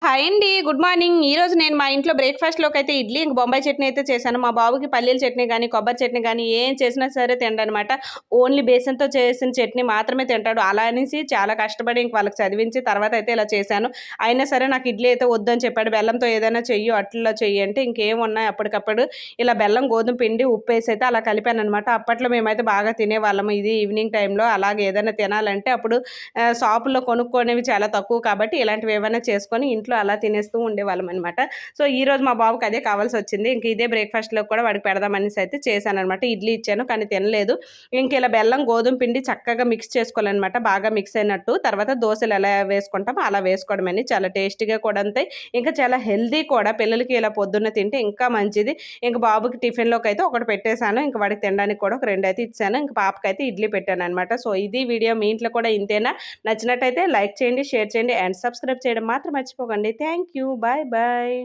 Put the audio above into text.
Hi అండి. Good morning. ఈరోజు నేను మా ఇంట్లో బ్రేక్‌ఫాస్ట్‌లోకి అయితే ఇడ్లీ, ఇంక బొంబాయి చట్నీ అయితే చేశాను. మా బాబుకి పల్లీల చట్నీ గానీ, కొబ్బరి చట్నీ గానీ ఏం చేసినా సరే తినడనమాట. ఓన్లీ బేసన్‌తో చేసిన చట్నీ మాత్రమే తింటాడు. అలా అనేసి చాలా కష్టపడి ఇంక వాళ్ళకి చదివించి తర్వాత అయితే ఇలా చేశాను. అయినా సరే నాకు ఇడ్లీ అయితే వద్దని చెప్పాడు. బెల్లంతో ఏదైనా చెయ్యి, అట్లలో చెయ్యి అంటే ఇంకేమున్నాయి అప్పటికప్పుడు ఇలా బెల్లం, గోధుమ పిండి, ఉప్పేసి అయితే అలా కలిపాననమాట. అప్పట్లో మేమైతే బాగా తినేవాళ్ళము. ఇది ఈవినింగ్ టైంలో అలాగే ఏదైనా తినాలంటే అప్పుడు షాపుల్లో కొనుక్కునేవి చాలా తక్కువ కాబట్టి ఇలాంటివి ఏవైనా చేసుకొని ఇంట్లో అలా తినేస్తూ ఉండేవాళ్ళమనమాట. సో, ఈరోజు మా బాబుకి అదే కావాల్సొచ్చింది. ఇంక ఇదే బ్రేక్‌ఫాస్ట్‌లో కూడా వాడికి పెడదామనేసి అయితే చేశాననమాట. ఇడ్లీ ఇచ్చాను కానీ తినలేదు. ఇంక ఇలా బెల్లం, గోధుమ పిండి చక్కగా మిక్స్ చేసుకోవాలనమాట. బాగా మిక్స్ అయినట్టు. తర్వాత దోసలు ఎలా వేసుకుంటామో అలా వేసుకోవడమని. చాలా టేస్టీగా కూడా ఉంటాయి. ఇంకా చాలా హెల్తీ కూడా. పిల్లలకి ఇలా పొద్దున్న తింటే ఇంకా మంచిది. ఇంక బాబుకి టిఫిన్‌లోకైతే ఒకటి పెట్టేసాను. ఇంక వాడికి తినడానికి కూడా ఒక 2 అయితే ఇచ్చాను. ఇంక పాపకైతే ఇడ్లీ పెట్టాననమాట. సో, ఇది వీడియో. మీ ఇంట్లో కూడా ఇంతేనా? నచ్చినట్టయితే లైక్ చేయండి, షేర్ చేయండి అండ్ సబ్స్క్రైబ్ చేయడం మాత్రం మర్చిపోకండి. Thank you. Bye bye.